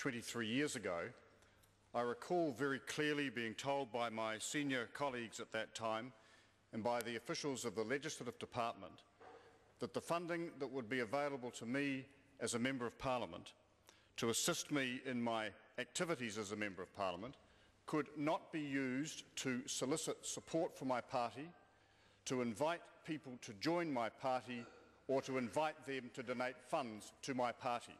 23 years ago, I recall very clearly being told by my senior colleagues at that time and by the officials of the Legislative Department that the funding that would be available to me as a Member of Parliament to assist me in my activities as a Member of Parliament could not be used to solicit support for my party, to invite people to join my party, or to invite them to donate funds to my party.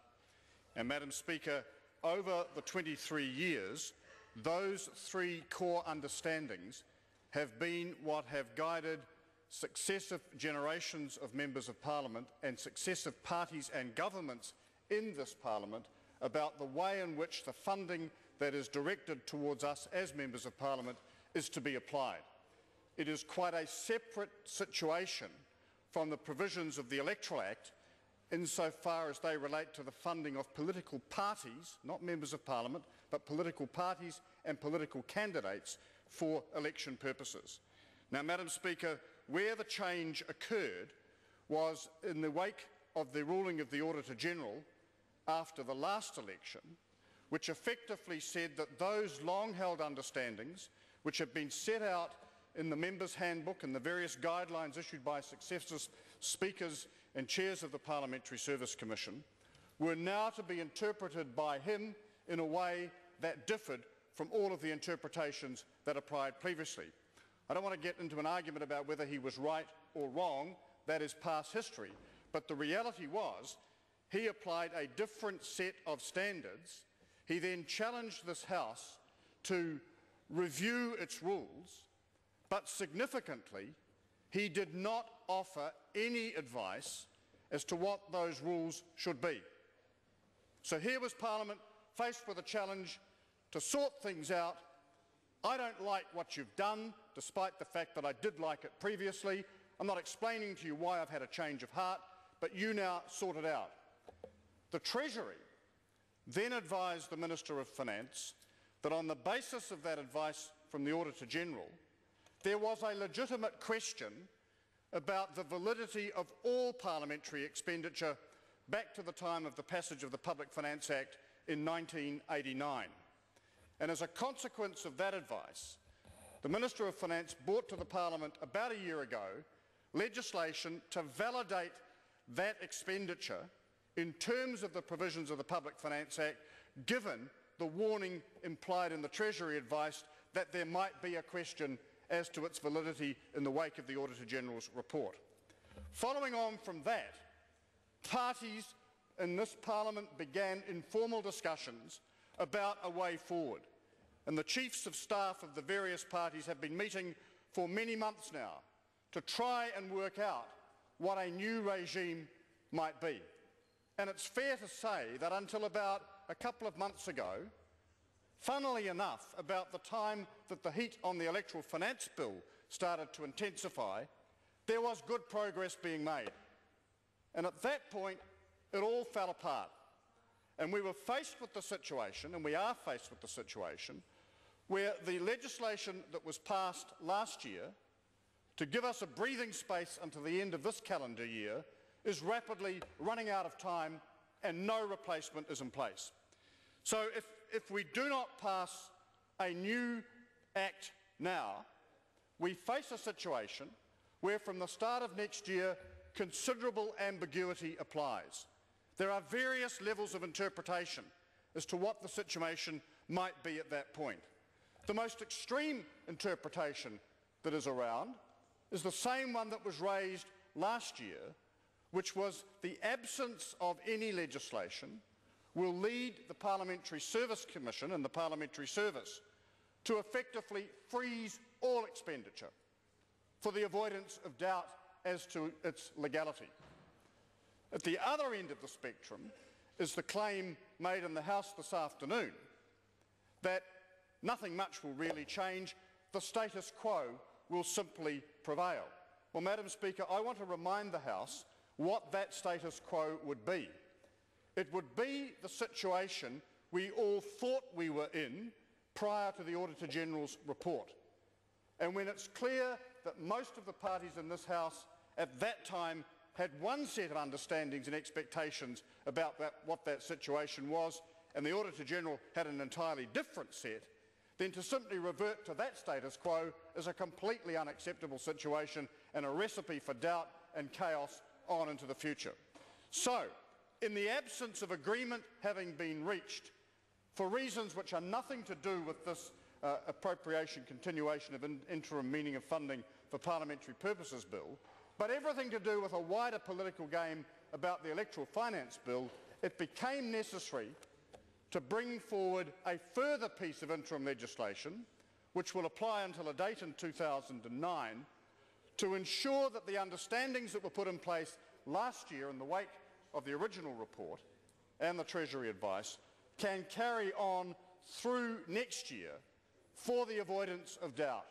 And, Madam Speaker, over the 23 years, those three core understandings have been what have guided successive generations of Members of Parliament and successive parties and governments in this Parliament about the way in which the funding that is directed towards us as Members of Parliament is to be applied. It is quite a separate situation from the provisions of the Electoral Act insofar as they relate to the funding of political parties, not Members of Parliament, but political parties and political candidates for election purposes. Now, Madam Speaker, where the change occurred was in the wake of the ruling of the Auditor-General after the last election, which effectively said that those long-held understandings, which have been set out in the Members' Handbook and the various guidelines issued by successive speakers and chairs of the Parliamentary Service Commission, were now to be interpreted by him in a way that differed from all of the interpretations that applied previously. I don't want to get into an argument about whether he was right or wrong. That is past history. But the reality was he applied a different set of standards. He then challenged this House to review its rules, but significantly, he did not offer any advice as to what those rules should be. So here was Parliament faced with a challenge to sort things out. I don't like what you've done, despite the fact that I did like it previously. I'm not explaining to you why I've had a change of heart, but you now sort it out. The Treasury then advised the Minister of Finance that on the basis of that advice from the Auditor-General, there was a legitimate question about the validity of all parliamentary expenditure back to the time of the passage of the Public Finance Act in 1989. And as a consequence of that advice, the Minister of Finance brought to the Parliament about a year ago legislation to validate that expenditure in terms of the provisions of the Public Finance Act, given the warning implied in the Treasury advice that there might be a question as to its validity in the wake of the Auditor-General's report. Following on from that, parties in this Parliament began informal discussions about a way forward, and the chiefs of staff of the various parties have been meeting for many months now to try and work out what a new regime might be. And it's fair to say that until about a couple of months ago, funnily enough, about the time that the heat on the electoral finance bill started to intensify, there was good progress being made. And at that point, it all fell apart. And we were faced with the situation, and we are faced with the situation, where the legislation that was passed last year to give us a breathing space until the end of this calendar year is rapidly running out of time and no replacement is in place. So if we do not pass a new Act now, we face a situation where from the start of next year considerable ambiguity applies. There are various levels of interpretation as to what the situation might be at that point. The most extreme interpretation that is around is the same one that was raised last year, which was the absence of any legislation will lead the Parliamentary Service Commission and the Parliamentary Service to effectively freeze all expenditure for the avoidance of doubt as to its legality. At the other end of the spectrum is the claim made in the House this afternoon that nothing much will really change, the status quo will simply prevail. Well, Madam Speaker, I want to remind the House what that status quo would be. It would be the situation we all thought we were in prior to the Auditor-General's report. And when it's clear that most of the parties in this House at that time had one set of understandings and expectations about what that situation was, and the Auditor-General had an entirely different set, then to simply revert to that status quo is a completely unacceptable situation and a recipe for doubt and chaos on into the future. So, in the absence of agreement having been reached, for reasons which are nothing to do with this appropriation continuation of interim meaning of funding for parliamentary purposes bill, but everything to do with a wider political game about the electoral finance bill, it became necessary to bring forward a further piece of interim legislation, which will apply until a date in 2009, to ensure that the understandings that were put in place last year in the wake of the original report and the Treasury advice can carry on through next year for the avoidance of doubt.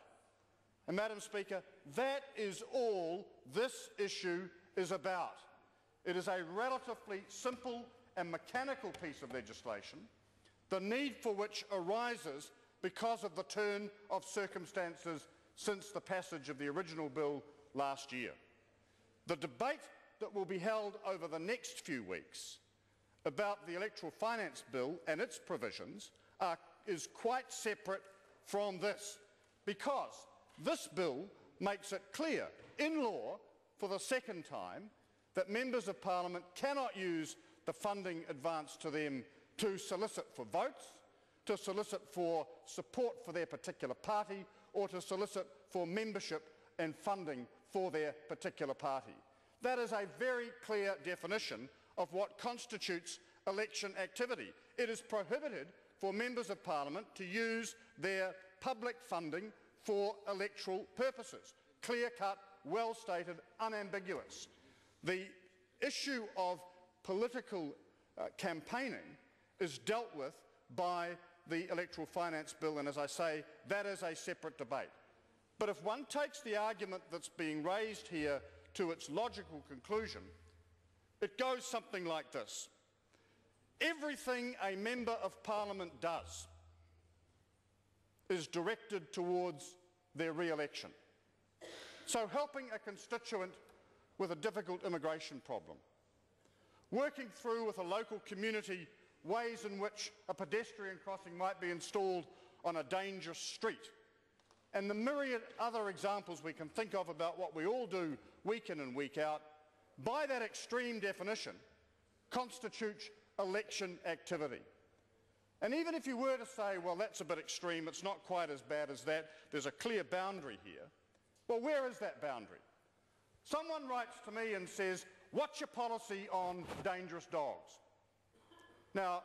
And Madam Speaker, that is all this issue is about. It is a relatively simple and mechanical piece of legislation, the need for which arises because of the turn of circumstances since the passage of the original bill last year. The debate that will be held over the next few weeks about the electoral finance bill and its provisions is quite separate from this, because this bill makes it clear in law for the second time that members of parliament cannot use the funding advanced to them to solicit for votes, to solicit for support for their particular party, or to solicit for membership and funding for their particular party. That is a very clear definition of what constitutes election activity. It is prohibited for members of parliament to use their public funding for electoral purposes. Clear-cut, well-stated, unambiguous. The issue of political campaigning is dealt with by the electoral finance bill, and as I say, that is a separate debate. But if one takes the argument that's being raised here to its logical conclusion, it goes something like this. Everything a member of parliament does is directed towards their re-election. So helping a constituent with a difficult immigration problem, working through with a local community ways in which a pedestrian crossing might be installed on a dangerous street, and the myriad other examples we can think of about what we all do week in and week out, by that extreme definition, constitutes election activity. And even if you were to say, well, that's a bit extreme, it's not quite as bad as that, there's a clear boundary here, well, where is that boundary? Someone writes to me and says, what's your policy on dangerous dogs? Now,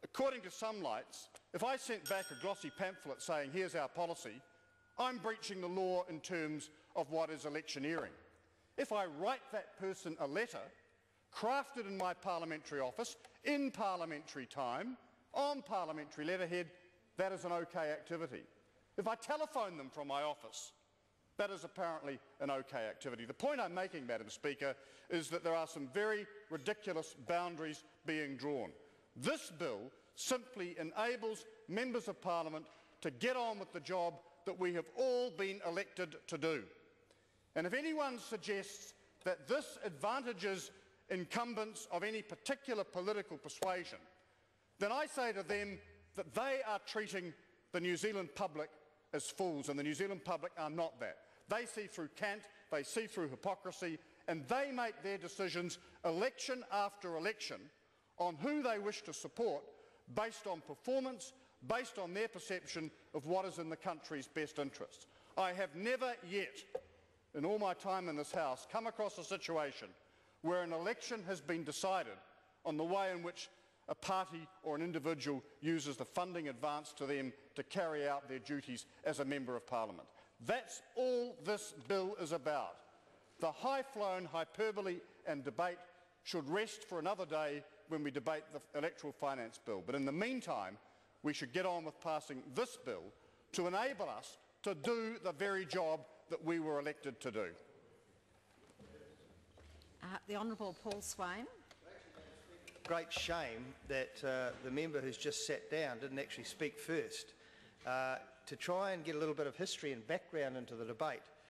according to some lights, if I sent back a glossy pamphlet saying, here's our policy, I'm breaching the law in terms of what is electioneering. If I write that person a letter, crafted in my parliamentary office, in parliamentary time, on parliamentary letterhead, that is an okay activity. If I telephone them from my office, that is apparently an okay activity. The point I'm making, Madam Speaker, is that there are some very ridiculous boundaries being drawn. This bill simply enables members of parliament to get on with the job that we have all been elected to do. And if anyone suggests that this advantages incumbents of any particular political persuasion, then I say to them that they are treating the New Zealand public as fools, and the New Zealand public are not that. They see through cant, they see through hypocrisy, and they make their decisions election after election on who they wish to support based on performance, based on their perception of what is in the country's best interests. I have never yet, in all my time in this House, come across a situation where an election has been decided on the way in which a party or an individual uses the funding advanced to them to carry out their duties as a member of parliament. That's all this bill is about. The high-flown hyperbole and debate should rest for another day when we debate the electoral finance bill. But in the meantime, we should get on with passing this bill to enable us to do the very job that we were elected to do. The Honourable Paul Swain. Great shame that the member who's just sat down didn't actually speak first. To try and get a little bit of history and background into the debate,